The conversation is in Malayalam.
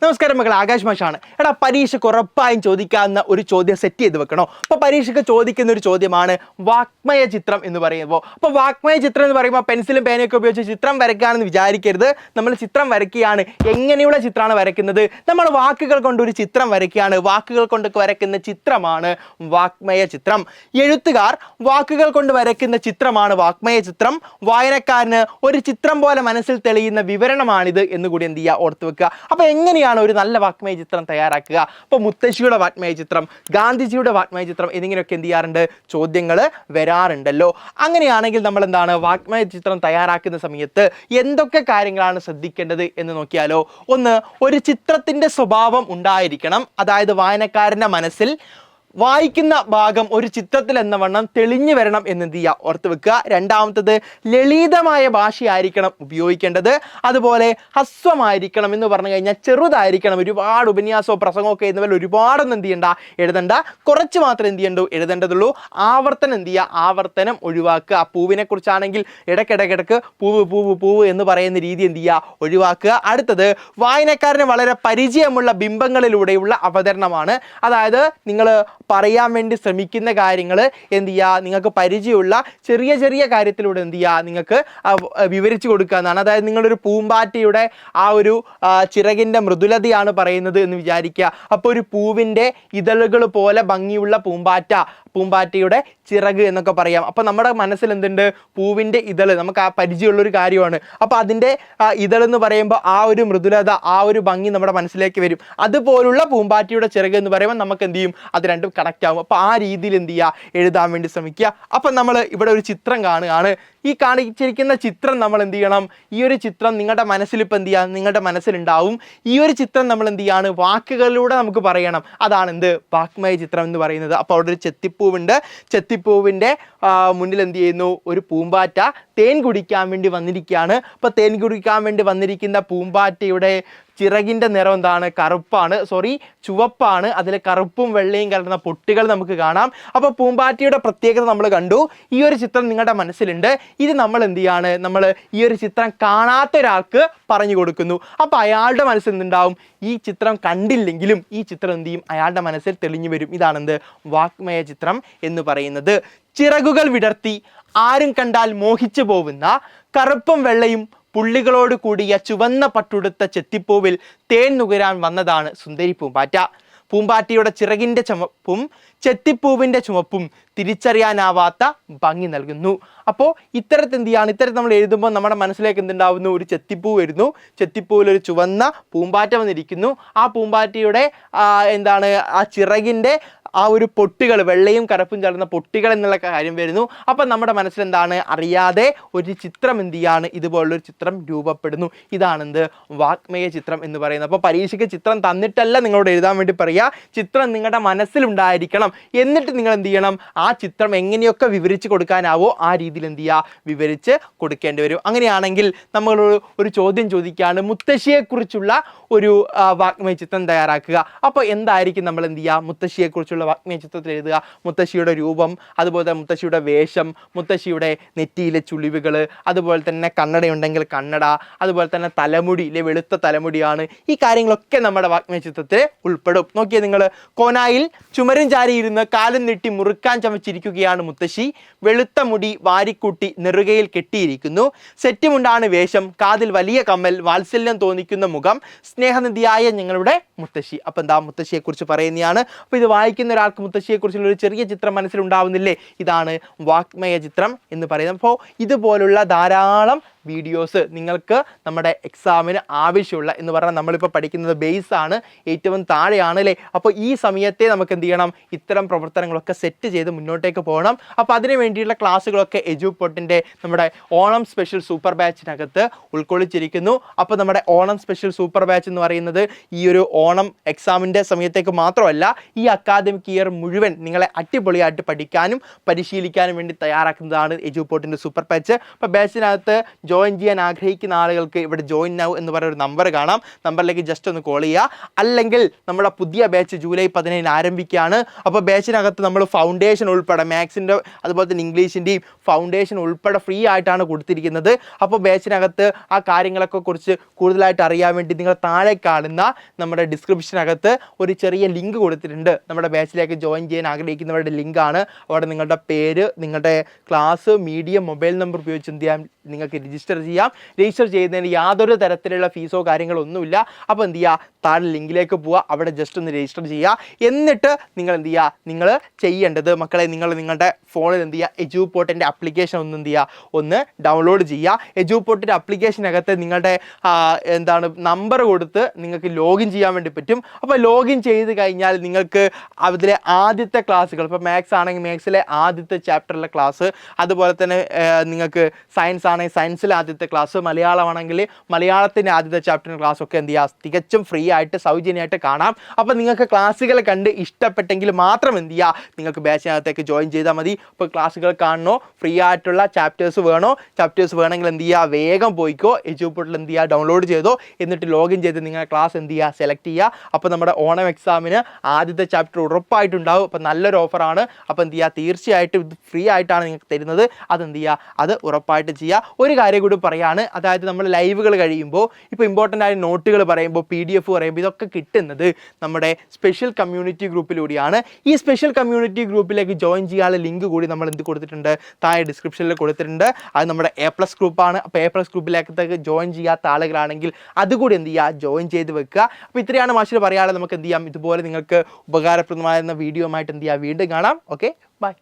നമസ്കാരം മക്കളെ, ആകാശ് മാഷാണ്. എടാ, പരീക്ഷയ്ക്ക് ഉറപ്പായും ചോദിക്കാവുന്ന ഒരു ചോദ്യം സെറ്റ് ചെയ്ത് വെക്കണോ? അപ്പോൾ പരീക്ഷയ്ക്ക് ചോദിക്കുന്ന ഒരു ചോദ്യമാണ് വാക്മയ ചിത്രം എന്ന് പറയുമ്പോൾ. അപ്പോൾ വാക്മയ ചിത്രം എന്ന് പറയുമ്പോൾ പെൻസിലും പേനയൊക്കെ ഉപയോഗിച്ച് ചിത്രം വരയ്ക്കുകയാണെന്ന് വിചാരിക്കരുത്. നമ്മൾ ചിത്രം വരയ്ക്കുകയാണ്. എങ്ങനെയുള്ള ചിത്രമാണ് വരയ്ക്കുന്നത്? നമ്മൾ വാക്കുകൾ കൊണ്ട് ഒരു ചിത്രം വരയ്ക്കുകയാണ്. വാക്കുകൾ കൊണ്ടൊക്കെ വരയ്ക്കുന്ന ചിത്രമാണ് വാക്മയ ചിത്രം. എഴുത്തുകാർ വാക്കുകൾ കൊണ്ട് വരയ്ക്കുന്ന ചിത്രമാണ് വാക്മയ ചിത്രം. വായനക്കാരന് ഒരു ചിത്രം പോലെ മനസ്സിൽ തെളിയുന്ന വിവരണമാണിത് എന്നുകൂടി എന്ത് ചെയ്യുക, ഓർത്ത് വെക്കുക. അപ്പോൾ എങ്ങനെയാണ് ഒരു നല്ല വാക്മയ ചിത്രം തയ്യാറാക്കുക? അപ്പോൾ മുത്തശ്ശിയുടെ വാക്മയ ചിത്രം, ഗാന്ധിജിയുടെ വാക്മയ ചിത്രം എന്നിങ്ങനെയൊക്കെ എന്ത് ചെയ്യാറുണ്ട്, ചോദ്യങ്ങൾ വരാറുണ്ടല്ലോ. അങ്ങനെയാണെങ്കിൽ നമ്മൾ എന്താണ് വാക്മയ ചിത്രം തയ്യാറാക്കുന്ന സമയത്ത് എന്തൊക്കെ കാര്യങ്ങളാണ് ശ്രദ്ധിക്കേണ്ടത് എന്ന് നോക്കിയാലോ. ഒന്ന്, ഒരു ചിത്രത്തിൻ്റെ സ്വഭാവം ഉണ്ടായിരിക്കണം. അതായത് വായനക്കാരൻ്റെ മനസ്സിൽ വായിക്കുന്ന ഭാഗം ഒരു ചിത്രത്തിൽ എന്ന വണ്ണം തെളിഞ്ഞു വരണം എന്ന് ചെയ്യുക, ഓർത്ത് വെക്കുക. രണ്ടാമത്തത്, ലളിതമായ ഭാഷയായിരിക്കണം ഉപയോഗിക്കേണ്ടത്. അതുപോലെ ഹ്രസ്വമായിരിക്കണം എന്ന് പറഞ്ഞു കഴിഞ്ഞാൽ ചെറുതായിരിക്കണം. ഒരുപാട് ഉപന്യാസമോ പ്രസംഗമോ ഒക്കെ എന്നുവല്ല ഒരുപാടൊന്നും എന്ത് ചെയ്യണ്ട, എഴുതണ്ട. കുറച്ച് മാത്രം എന്ത് ചെയ്യണ്ടു, എഴുതേണ്ടതുള്ളൂ. ആവർത്തനം എന്ത് ചെയ്യുക, ആവർത്തനം ഒഴിവാക്കുക. പൂവിനെ കുറിച്ചാണെങ്കിൽ ഇടയ്ക്കിടയ്ക്കിടയ്ക്ക് പൂവ് പൂവ് പൂവ് എന്ന് പറയുന്ന രീതി എന്ത് ചെയ്യുക, ഒഴിവാക്കുക. അടുത്തത്, വായനക്കാരന് വളരെ പരിചയമുള്ള ബിംബങ്ങളിലൂടെയുള്ള അവതരണമാണ്. അതായത് നിങ്ങൾ പറയാൻ വേണ്ടി ശ്രമിക്കുന്ന കാര്യങ്ങൾ എന്ത് ചെയ്യുക, നിങ്ങൾക്ക് പരിചയമുള്ള ചെറിയ ചെറിയ കാര്യത്തിലൂടെ എന്ത് ചെയ്യുക, നിങ്ങൾക്ക് വിവരിച്ചു കൊടുക്കുക എന്നാണ്. അതായത് നിങ്ങളൊരു പൂമ്പാറ്റയുടെ ആ ഒരു ചിറകിൻ്റെ മൃദുലതയാണ് പറയുന്നത് എന്ന് വിചാരിക്കുക. അപ്പോൾ ഒരു പൂവിൻ്റെ ഇതളുകൾ പോലെ ഭംഗിയുള്ള പൂമ്പാറ്റയുടെ ചിറക് എന്നൊക്കെ പറയാം. അപ്പോൾ നമ്മുടെ മനസ്സിൽ എന്തുണ്ട്, പൂവിൻ്റെ ഇതൾ നമുക്ക് ആ പരിചയമുള്ളൊരു കാര്യമാണ്. അപ്പോൾ അതിൻ്റെ ഇതളെന്ന് പറയുമ്പോൾ ആ ഒരു മൃദുലത, ആ ഒരു ഭംഗി നമ്മുടെ മനസ്സിലേക്ക് വരും. അതുപോലുള്ള പൂമ്പാറ്റയുടെ ചിറക് എന്ന് പറയുമ്പോൾ നമുക്ക് എന്ത് ചെയ്യും, അത് രണ്ടും കണക്റ്റ് ആവും. അപ്പോൾ ആ രീതിയിൽ എന്ത് ചെയ്യുക, എഴുതാൻ വേണ്ടി ശ്രമിക്കുക. അപ്പം നമ്മൾ ഇവിടെ ഒരു ചിത്രം കാണുകയാണ്. ഈ കാണിച്ചിരിക്കുന്ന ചിത്രം നമ്മൾ എന്ത് ചെയ്യണം, ഈ ഒരു ചിത്രം നിങ്ങളുടെ മനസ്സിൽ ഇപ്പം എന്ത് ചെയ്യുക, നിങ്ങളുടെ മനസ്സിലുണ്ടാവും. ഈ ഒരു ചിത്രം നമ്മൾ എന്ത് ചെയ്യാണ്, വാക്കുകളിലൂടെ നമുക്ക് പറയണം. അതാണ് എന്ത്, വാക്മയ ചിത്രം എന്ന് പറയുന്നത്. അപ്പോൾ അവിടെ ഒരു ചെത്തിപ്പൂവുണ്ട്. ചെത്തിപ്പൂവിൻ്റെ മുന്നിൽ എന്ത് ചെയ്യുന്നു, ഒരു പൂമ്പാറ്റ തേൻ കുടിക്കാൻ വേണ്ടി വന്നിരിക്കുകയാണ്. അപ്പോൾ തേൻ കുടിക്കാൻ വേണ്ടി വന്നിരിക്കുന്ന പൂമ്പാറ്റയുടെ ചിറകിൻ്റെ നിറം എന്താണ്, ചുവപ്പാണ്. അതിൽ കറുപ്പും വെള്ളയും കലർന്ന പൊട്ടുകൾ നമുക്ക് കാണാം. അപ്പോൾ പൂമ്പാറ്റയുടെ പ്രത്യേകത നമ്മൾ കണ്ടു. ഈ ഒരു ചിത്രം നിങ്ങളുടെ മനസ്സിലുണ്ട്. ഇത് നമ്മൾ എന്ത് ചെയ്യാണ്, നമ്മൾ ഈ ഒരു ചിത്രം കാണാത്ത ഒരാൾക്ക് പറഞ്ഞു കൊടുക്കുന്നു. അപ്പോൾ അയാളുടെ മനസ്സിൽ എന്തുണ്ടാവും, ഈ ചിത്രം കണ്ടില്ലെങ്കിലും ഈ ചിത്രം എന്ത് ചെയ്യും, അയാളുടെ മനസ്സിൽ തെളിഞ്ഞു വരും. ഇതാണെന്ത്, വാക്മയ ചിത്രം എന്ന് പറയുന്നത്. ചിറകുകൾ വിടർത്തി ആരും കണ്ടാൽ മോഹിച്ചു പോകുന്ന കറുപ്പും വെള്ളയും പുള്ളികളോട് കൂടിയ ചുവന്ന പട്ടുടുത്ത ചെത്തിപ്പൂവിൽ തേൻ നുകരാൻ വന്നതാണ് സുന്ദരി പൂമ്പാറ്റ. പൂമ്പാറ്റയുടെ ചിറകിൻ്റെ ചുമപ്പും ചെത്തിപ്പൂവിൻ്റെ ചുമപ്പും തിരിച്ചറിയാനാവാത്ത ഭംഗി നൽകുന്നു. അപ്പോൾ ഇത്തരത്തിൽ എന്ത് ചെയ്യാണ്, ഇത്തരത്തിൽ നമ്മൾ എഴുതുമ്പോൾ നമ്മുടെ മനസ്സിലേക്ക് എന്തുണ്ടാവുന്നു, ഒരു ചെത്തിപ്പൂ വരുന്നു. ചെത്തിപ്പൂവിൽ ഒരു ചുവന്ന പൂമ്പാറ്റ വന്നിരിക്കുന്നു. ആ പൂമ്പാറ്റയുടെ എന്താണ്, ആ ചിറകിൻ്റെ ആ ഒരു പൊട്ടുകൾ, വെള്ളയും കറുപ്പും ചേർന്ന പൊട്ടുകൾ എന്നുള്ള കാര്യം വരുന്നു. അപ്പം നമ്മുടെ മനസ്സിലെന്താണ്, അറിയാതെ ഒരു ചിത്രം എന്ത് ചെയ്യാണ്, ഇതുപോലുള്ളൊരു ചിത്രം രൂപപ്പെടുന്നു. ഇതാണെന്ത്, വാക്മയ ചിത്രം എന്ന് പറയുന്നത്. അപ്പോൾ പരീക്ഷയ്ക്ക് ചിത്രം തന്നിട്ടല്ല നിങ്ങളോട് എഴുതാൻ വേണ്ടി പറയുക, ചിത്രം നിങ്ങളുടെ മനസ്സിലുണ്ടായിരിക്കണം. എന്നിട്ട് നിങ്ങൾ എന്ത് ചെയ്യണം, ആ ചിത്രം എങ്ങനെയൊക്കെ വിവരിച്ച് കൊടുക്കാനാവോ ആ രീതിയിൽ എന്ത് ചെയ്യുക, വിവരിച്ച് കൊടുക്കേണ്ടി വരും. അങ്ങനെയാണെങ്കിൽ നമ്മൾ ഒരു ചോദ്യം ചോദിക്കുകയാണ്, മുത്തശ്ശിയെക്കുറിച്ചുള്ള ഒരു വാക്മയ ചിത്രം തയ്യാറാക്കുക. അപ്പോൾ എന്തായിരിക്കും നമ്മൾ എന്ത് ചെയ്യുക, മുത്തശ്ശിയെക്കുറിച്ചുള്ള വാക്മയ ചിത്രത്തിൽ എഴുതുക. മുത്തശ്ശിയുടെ രൂപം, അതുപോലെ തന്നെ മുത്തശ്ശിയുടെ വേഷം, മുത്തശ്ശിയുടെ നെറ്റിയിലെ ചുളിവുകൾ, അതുപോലെ തന്നെ കണ്ണടയുണ്ടെങ്കിൽ കണ്ണട, അതുപോലെ തന്നെ തലമുടി, വെളുത്ത തലമുടിയാണ്. ഈ കാര്യങ്ങളൊക്കെ നമ്മുടെ വാക്മയ ചിത്രത്തിൽ ഉൾപ്പെടും. നോക്കിയാൽ നിങ്ങൾ, കോനായിൽ ചുമരും ചാരിയിരുന്ന് കാലും നീട്ടി മുറുക്കാൻ ചമച്ചിരിക്കുകയാണ് മുത്തശ്ശി. വെളുത്ത മുടി വാരിക്കൂട്ടി നെറുകയിൽ കെട്ടിയിരിക്കുന്നു. സെറ്റുമുണ്ടാണ് വേഷം, കാതിൽ വലിയ കമ്മൽ, വാത്സല്യം തോന്നിക്കുന്ന മുഖം, സ്നേഹനിധിയായ ഞങ്ങളുടെ മുത്തശ്ശി. അപ്പം എന്താ, മുത്തശ്ശിയെക്കുറിച്ച് പറയുന്നതാണ്. അപ്പോൾ ഇത് വായിക്കുന്ന ഒരാൾക്ക് മുത്തശ്ശിയെക്കുറിച്ചുള്ള ഒരു ചെറിയ ചിത്രം മനസ്സിലുണ്ടാവുന്നില്ലേ? ഇതാണ് വാക്മയ ചിത്രം എന്ന് പറയുന്നത്. അപ്പോൾ ഇതുപോലുള്ള ധാരാളം വീഡിയോസ് നിങ്ങൾക്ക് നമ്മുടെ എക്സാമിന് ആവശ്യമുള്ള എന്ന് പറഞ്ഞാൽ നമ്മളിപ്പോൾ പഠിക്കുന്നത് ബേസ് ആണ്, ഏറ്റവും താഴെയാണ് അല്ലേ. അപ്പോൾ ഈ സമയത്തെ നമുക്ക് എന്ത് ചെയ്യണം, ഇത്തരം പ്രവർത്തനങ്ങളൊക്കെ സെറ്റ് ചെയ്ത് മുന്നോട്ടേക്ക് പോകണം. അപ്പോൾ അതിന് വേണ്ടിയുള്ള ക്ലാസ്സുകളൊക്കെ എജുപോർട്ടിൻ്റെ നമ്മുടെ ഓണം സ്പെഷ്യൽ സൂപ്പർ ബാച്ചിനകത്ത് ഉൾക്കൊള്ളിച്ചിരിക്കുന്നു. അപ്പോൾ നമ്മുടെ ഓണം സ്പെഷ്യൽ സൂപ്പർ ബാച്ച് എന്ന് പറയുന്നത് ഈ ഒരു ഓണം എക്സാമിൻ്റെ സമയത്തേക്ക് മാത്രമല്ല, ഈ അക്കാദമിക് ഇയർ മുഴുവൻ നിങ്ങളെ അടിപൊളിയായിട്ട് പഠിക്കാനും പരിശീലിക്കാനും വേണ്ടി തയ്യാറാക്കുന്നതാണ് എജുപോർട്ടിൻ്റെ സൂപ്പർ ബാച്ച്. അപ്പോൾ ബാച്ചിനകത്ത് ജോയിൻ ചെയ്യാൻ ആഗ്രഹിക്കുന്ന ആളുകൾക്ക് ഇവിടെ ജോയിൻ നൗ എന്ന് പറയുന്ന ഒരു നമ്പർ കാണാം. നമ്പറിലേക്ക് ജസ്റ്റ് ഒന്ന് കോൾ ചെയ്യുക. അല്ലെങ്കിൽ നമ്മുടെ പുതിയ ബാച്ച് ജൂലൈ 15 ആരംഭിക്കുകയാണ്. അപ്പോൾ ബാച്ചിനകത്ത് നമ്മൾ ഫൗണ്ടേഷൻ ഉൾപ്പെടെ മാത്സിൻ്റെ അതുപോലെ തന്നെ ഇംഗ്ലീഷിൻ്റെയും ഫൗണ്ടേഷൻ ഉൾപ്പെടെ ഫ്രീ ആയിട്ടാണ് കൊടുത്തിരിക്കുന്നത്. അപ്പോൾ ബാച്ചിനകത്ത് ആ കാര്യങ്ങളൊക്കെ കുറിച്ച് കൂടുതലായിട്ട് അറിയാൻ വേണ്ടി നിങ്ങൾ താഴെ കാണുന്ന നമ്മുടെ ഡിസ്ക്രിപ്ഷനകത്ത് ഒരു ചെറിയ ലിങ്ക് കൊടുത്തിട്ടുണ്ട്. നമ്മുടെ ബാച്ചിലേക്ക് ജോയിൻ ചെയ്യാൻ ആഗ്രഹിക്കുന്നവരുടെ ലിങ്കാണ്. അവിടെ നിങ്ങളുടെ പേര്, നിങ്ങളുടെ ക്ലാസ്, മീഡിയം, മൊബൈൽ നമ്പർ ഉപയോഗിച്ച് എന്ത് ചെയ്യാം, നിങ്ങൾക്ക് രജിസ്റ്റർ ചെയ്യാം. രജിസ്റ്റർ ചെയ്യുന്നതിന് യാതൊരു തരത്തിലുള്ള ഫീസോ കാര്യങ്ങളോ ഒന്നുമില്ല. അപ്പോൾ എന്ത് ചെയ്യുക, താഴെ ലിങ്കിലേക്ക് പോവുക, അവിടെ ജസ്റ്റ് ഒന്ന് രജിസ്റ്റർ ചെയ്യുക. എന്നിട്ട് നിങ്ങൾ എന്ത് ചെയ്യുക, നിങ്ങൾ ചെയ്യേണ്ടത് മക്കളെ, നിങ്ങൾ നിങ്ങളുടെ ഫോണിൽ എന്ത് ചെയ്യുക, എജുപോർട്ടിൻ്റെ ആപ്ലിക്കേഷൻ ഒന്ന് എന്ത് ചെയ്യുക, ഒന്ന് ഡൗൺലോഡ് ചെയ്യുക. എജുപോർട്ടിൻ്റെ ആപ്ലിക്കേഷനകത്ത് നിങ്ങളുടെ നമ്പർ കൊടുത്ത് നിങ്ങൾക്ക് ലോഗിൻ ചെയ്യാൻ വേണ്ടി പറ്റും. അപ്പോൾ ലോഗിൻ ചെയ്ത് കഴിഞ്ഞാൽ നിങ്ങൾക്ക് അതിലെ ആദ്യത്തെ ക്ലാസ്സുകൾ, ഇപ്പോൾ മാത്സ് ആണെങ്കിൽ മാത്സിലെ ആദ്യത്തെ ചാപ്റ്ററിലെ ക്ലാസ്, അതുപോലെ തന്നെ നിങ്ങൾക്ക് സയൻസ് ആണെങ്കിൽ സയൻസിലെ ആദ്യത്തെ ക്ലാസ്, മലയാളമാണെങ്കിൽ മലയാളത്തിൻ്റെ ആദ്യത്തെ ചാപ്റ്ററിൻ്റെ ക്ലാസ് ഒക്കെ എന്ത് ചെയ്യുക, തികച്ചും ഫ്രീ ആയിട്ട് സൗജന്യമായിട്ട് കാണാം. അപ്പോൾ നിങ്ങൾക്ക് ക്ലാസ്സുകൾ കണ്ട് ഇഷ്ടപ്പെട്ടെങ്കിൽ മാത്രം എന്ത് ചെയ്യുക, നിങ്ങൾക്ക് ബാച്ചിനകത്തേക്ക് ജോയിൻ ചെയ്താൽ മതി. ഇപ്പോൾ ക്ലാസ്സുകൾ കാണണോ, ഫ്രീ ആയിട്ടുള്ള ചാപ്റ്റേഴ്സ് വേണമെങ്കിൽ എന്ത് ചെയ്യുക, വേഗം പോയിക്കോ, എജുപോർട്ടിൽ എന്ത് ചെയ്യുക, ഡൗൺലോഡ് ചെയ്തോ, എന്നിട്ട് ലോഗിൻ ചെയ്ത് നിങ്ങളുടെ ക്ലാസ് എന്ത് ചെയ്യുക, സെലക്ട് ചെയ്യുക. അപ്പോൾ നമ്മുടെ ഓണം എക്സാമിന് ആദ്യത്തെ ചാപ്റ്റർ ഉറപ്പായിട്ടുണ്ടാവും. അപ്പോൾ നല്ലൊരു ഓഫറാണ്. അപ്പോൾ എന്ത് ചെയ്യുക, തീർച്ചയായിട്ടും ഇത് ഫ്രീ ആയിട്ടാണ് നിങ്ങൾക്ക് തരുന്നത്. അതെന്ത് ചെയ്യുക, അത് ഉറപ്പായിട്ട് ചെയ്യുക. ഒരു കാര്യം കൂടി പറയാണ്, അതായത് നമ്മൾ ലൈവുകൾ കഴിയുമ്പോൾ ഇപ്പോൾ ഇമ്പോർട്ടൻ്റ് ആയ നോട്ടുകൾ പറയുമ്പോൾ, PDF പറയുമ്പോൾ, ഇതൊക്കെ കിട്ടുന്നത് നമ്മുടെ സ്പെഷ്യൽ കമ്മ്യൂണിറ്റി ഗ്രൂപ്പിലൂടെയാണ്. ഈ സ്പെഷ്യൽ കമ്മ്യൂണിറ്റി ഗ്രൂപ്പിലേക്ക് ജോയിൻ ചെയ്യാനുള്ള ലിങ്ക് കൂടി നമ്മൾ എന്ത് കൊടുത്തിട്ടുണ്ട്, താഴെ ഡിസ്ക്രിപ്ഷനിൽ കൊടുത്തിട്ടുണ്ട്. അത് നമ്മുടെ A+ ഗ്രൂപ്പാണ്. അപ്പോൾ A+ ഗ്രൂപ്പിലേക്ക് ജോയിൻ ചെയ്യാത്ത ആളുകളാണെങ്കിൽ അതുകൂടി എന്ത് ചെയ്യുക, ജോയിൻ ചെയ്ത് വെക്കുക. അപ്പോൾ ഇത്രയാണ് മാഷിൽ പറയാനുള്ളത്. നമുക്ക് എന്ത് ചെയ്യാം, ഇതുപോലെ നിങ്ങൾക്ക് ഉപകാരപ്രദമായിരുന്ന വീഡിയോ ആയിട്ട് എന്ത് ചെയ്യുക, വീണ്ടും കാണാം. Okay, by.